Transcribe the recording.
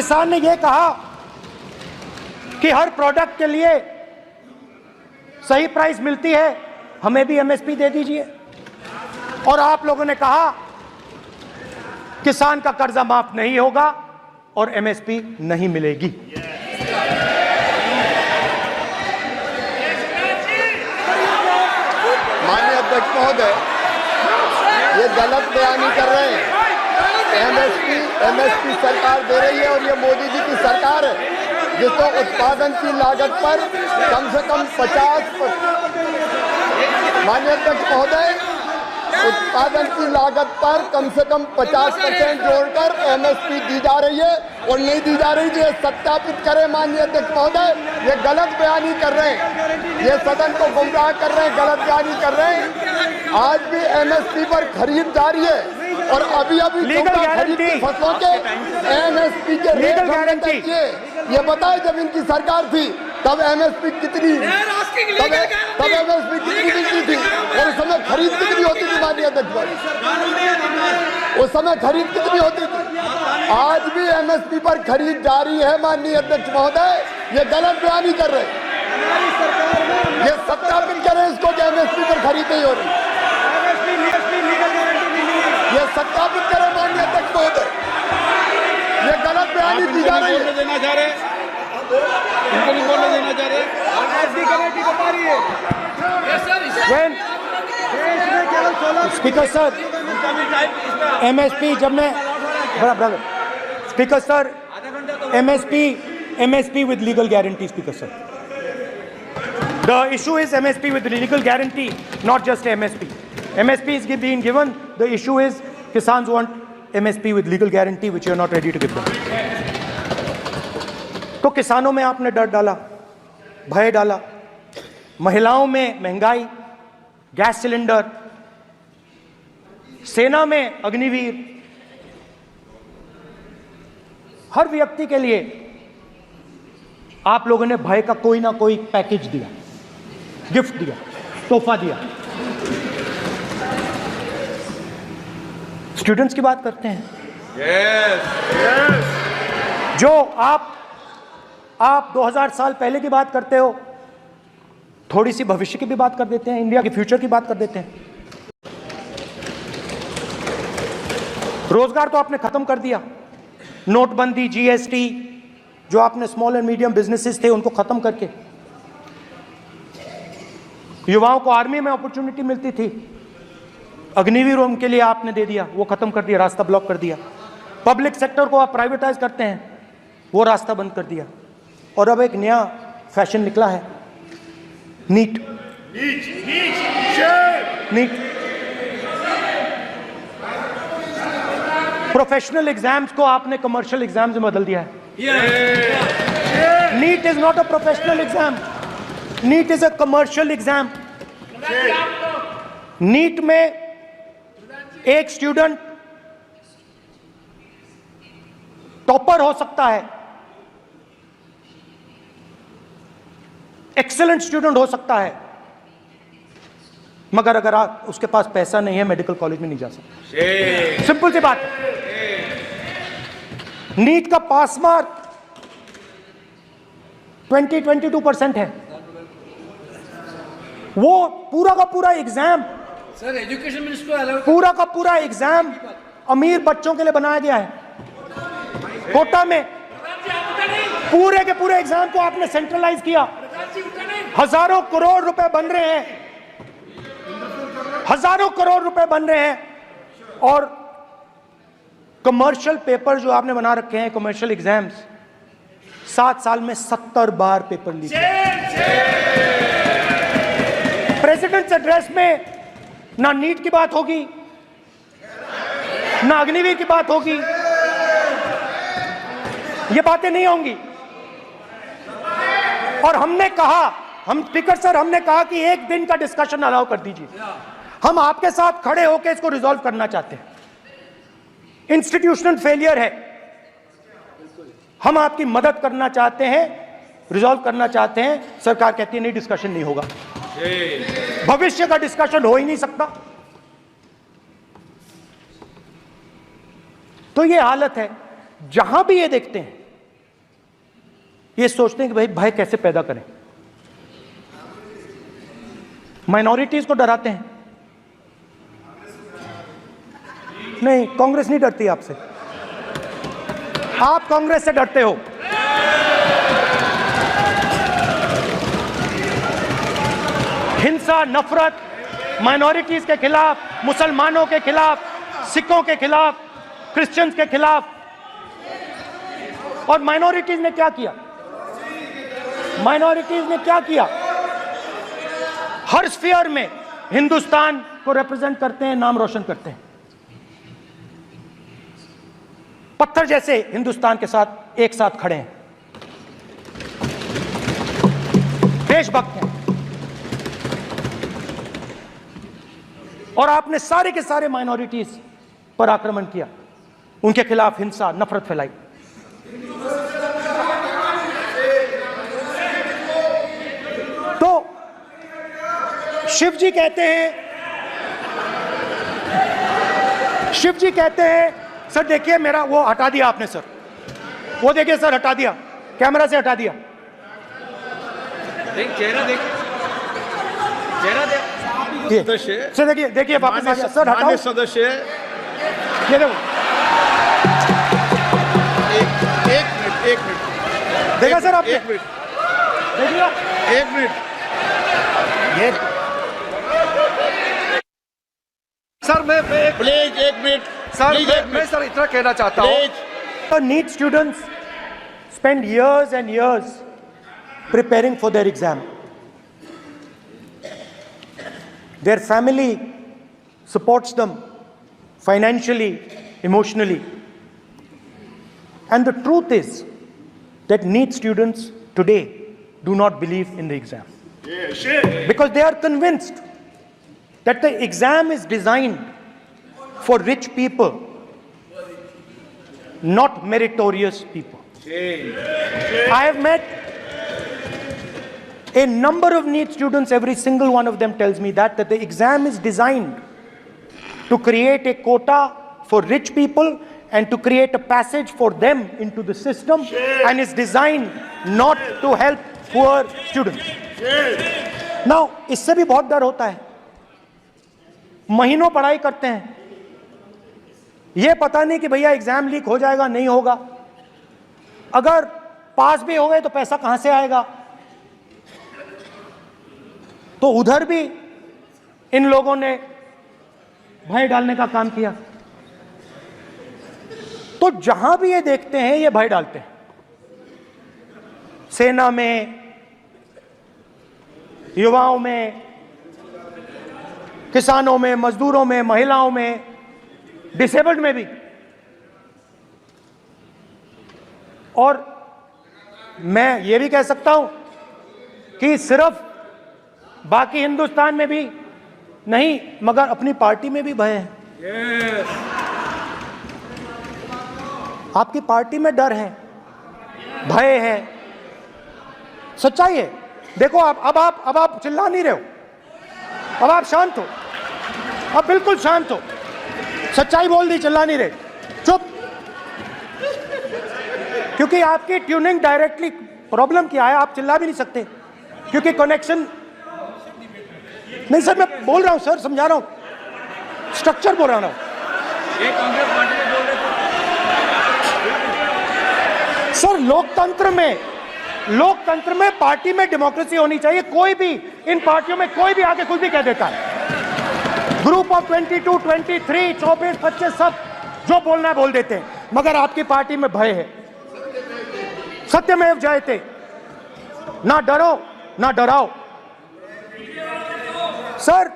किसान ने यह कहा कि हर प्रोडक्ट के लिए सही प्राइस मिलती है, हमें भी एमएसपी दे दीजिए। और आप लोगों ने कहा किसान का कर्जा माफ नहीं होगा और एमएसपी नहीं मिलेगी। माननीय अध्यक्ष महोदय, ये गलत बयानी कर रहे हैं। एमएसपी सरकार दे रही है और ये मोदी जी की सरकार है जिसको उत्पादन की लागत पर कम से कम 50%, माननीय अध्यक्ष महोदय, उत्पादन की लागत पर कम से कम 50% जोड़कर एमएसपी दी जा रही है और नहीं दी जा रही। ये सत्यापित करें माननीय अध्यक्ष महोदय, ये गलत बयानी कर रहे हैं, ये सदन को गुमराह कर रहे हैं, गलत बयानी कर रहे हैं। आज भी एमएसपी पर खरीद जारी है और अभी खरीद की फसलों के एमएसपी के रेट हमने तय किए। ये बताए जब इनकी सरकार थी तब एमएसपी कितनी मिलती थी और उस समय खरीद कितनी होती थी माननीय अध्यक्ष, उस समय खरीद कितनी होती थी। आज भी एमएसपी पर खरीद जारी है माननीय अध्यक्ष महोदय, ये गलत बयानी कर रहे हैं। ये सत्यापित करें इसको कि एमएसपी पर खरीद नहीं हो रही, ये सत्यापित करें माननीय अध्यक्ष महोदय, ये गलत बयानी की जा रही है। देना चाह रहे इनको नहीं बोलने देना चाह रहे। स्पीकर सर, एमएसपी जब मैं speaker sir, MSP with legal guarantee, speaker sir, the issue is MSP with legal guarantee, not just MSP. MSP is being given. The issue is Kisans want MSP with legal guarantee, which you are not ready to give them. तो किसानों में आपने डर डाला, भय डाला, महिलाओं में महंगाई, गैस सिलेंडर, सेना में अग्निवीर, हर व्यक्ति के लिए आप लोगों ने भय का कोई ना कोई पैकेज दिया, गिफ्ट दिया, तोहफा दिया। स्टूडेंट्स की बात करते हैं। जो आप 2000 साल पहले की बात करते हो, थोड़ी सी भविष्य की भी बात कर देते हैं, इंडिया के फ्यूचर की बात कर देते हैं। रोजगार तो आपने खत्म कर दिया, नोटबंदी, जीएसटी, जो आपने स्मॉल एंड मीडियम बिजनेसेस थे उनको खत्म करके, युवाओं को आर्मी में अपॉर्चुनिटी मिलती थी, अग्निवीर उनके लिए आपने दे दिया, वो खत्म कर दिया, रास्ता ब्लॉक कर दिया। पब्लिक सेक्टर को आप प्राइवेटाइज करते हैं, वो रास्ता बंद कर दिया। और अब एक नया फैशन निकला है, नीट। प्रोफेशनल एग्जाम्स को आपने कमर्शियल एग्जाम्स में बदल दिया है। NEET is not a professional exam, NEET is a commercial exam. NEET में एक स्टूडेंट टॉपर हो सकता है, एक्सीलेंट स्टूडेंट हो सकता है, मगर अगर आप उसके पास पैसा नहीं है, मेडिकल कॉलेज में नहीं जा सकता। सिंपल सी बात। नीट का पास मार्क 22% है। वो पूरा का पूरा एग्जाम, सर एजुकेशन मिनिस्टर, पूरा का पूरा एग्जाम अमीर बच्चों के लिए बनाया गया है। कोटा में पूरे के पूरे एग्जाम को आपने सेंट्रलाइज किया। हजारों करोड़ रुपए बन रहे हैं, हजारों करोड़ रुपए बन रहे हैं। और कमर्शियल पेपर जो आपने बना रखे हैं, कमर्शियल एग्जाम्स, 7 साल में 70 बार पेपर लीक। प्रेसिडेंट्स एड्रेस में ना नीट की बात होगी, ना अग्निवीर की बात होगी, ये बातें नहीं होंगी। और हमने कहा, हम स्पीकर सर, हमने कहा कि एक दिन का डिस्कशन अलाउ कर दीजिए, हम आपके साथ खड़े होकर इसको रिजॉल्व करना चाहते हैं। इंस्टीट्यूशनल फेलियर है, हम आपकी मदद करना चाहते हैं, रिजॉल्व करना चाहते हैं। सरकार कहती है नहीं, डिस्कशन नहीं होगा, भविष्य का डिस्कशन हो ही नहीं सकता। तो ये हालत है। जहां भी ये देखते हैं ये सोचते हैं कि भाई भय कैसे पैदा करें, माइनॉरिटीज को डराते हैं। नहीं, कांग्रेस नहीं डरती आपसे, आप कांग्रेस से डरते हो। हिंसा, नफरत माइनॉरिटीज के खिलाफ, मुसलमानों के खिलाफ, सिखों के खिलाफ, क्रिश्चियंस के खिलाफ। और माइनॉरिटीज ने क्या किया? माइनॉरिटीज ने क्या किया? हर स्फीयर में हिंदुस्तान को रिप्रेजेंट करते हैं, नाम रोशन करते हैं। पत्थर जैसे हिंदुस्तान के साथ एक साथ खड़े हैं, देशभक्त हैं। और आपने सारे के सारे माइनॉरिटीज पर आक्रमण किया, उनके खिलाफ हिंसा, नफरत फैलाई। तो शिव जी कहते हैं, सर देखिए मेरा वो हटा दिया आपने सर, वो देखिए सर हटा दिया, कैमरा से हटा दिया। चेहरा सदस्य सर देखिए वापस आ गया सर, हटाओ सदस्य। ये देखो, एक मिनट देखा सर आपने? एक मिनट देखिए एक मिनट ये सर मैं प्लीज एक मिनट सर, मैं सर इतना कहना चाहता हूँ। NEET students spend years and years preparing for their exam. Their family supports them financially, emotionally. And the truth is that NEET students today do not believe in the exam. Because they are convinced that the exam is designed for rich people, not meritorious people. I have met a number of NEET students, every single one of them tells me that the exam is designed to create a quota for rich people and to create a passage for them into the system, and is designed not to help poor students. Now, इससे भी बहुत डर होता है। महीनों पढ़ाई करते हैं, ये पता नहीं कि भैया एग्जाम लीक हो जाएगा, नहीं होगा। अगर पास भी हो गए तो पैसा कहां से आएगा? तो उधर भी इन लोगों ने भय डालने का काम किया। तो जहां भी ये देखते हैं ये भय डालते हैं। सेना में, युवाओं में, किसानों में, मजदूरों में, महिलाओं में, डिसेबल्ड में भी। और मैं ये भी कह सकता हूं कि सिर्फ बाकी हिंदुस्तान में भी नहीं, मगर अपनी पार्टी में भी भय है। आपकी पार्टी में डर है, भय है, सच्चाई है। देखो अब आप चिल्ला नहीं रहे हो, अब आप शांत हो, अब बिल्कुल शांत हो। सच्चाई बोल दी, चिल्ला नहीं रहे, चुप। क्योंकि आपकी ट्यूनिंग डायरेक्टली, प्रॉब्लम क्या है, आप चिल्ला भी नहीं सकते क्योंकि कनेक्शन नहीं। सर मैं बोल रहा हूं सर, समझा रहा हूं, स्ट्रक्चर बोल रहा हूं। सर लोकतंत्र में पार्टी में डेमोक्रेसी होनी चाहिए। कोई भी इन पार्टियों में कोई भी आके कुछ भी कह देता है। ग्रुप ऑफ 22, 23, 24, 25 सब जो बोलना है बोल देते हैं, मगर आपकी पार्टी में भय है। सत्यमेव जयते, ना डरो ना डराओ। सर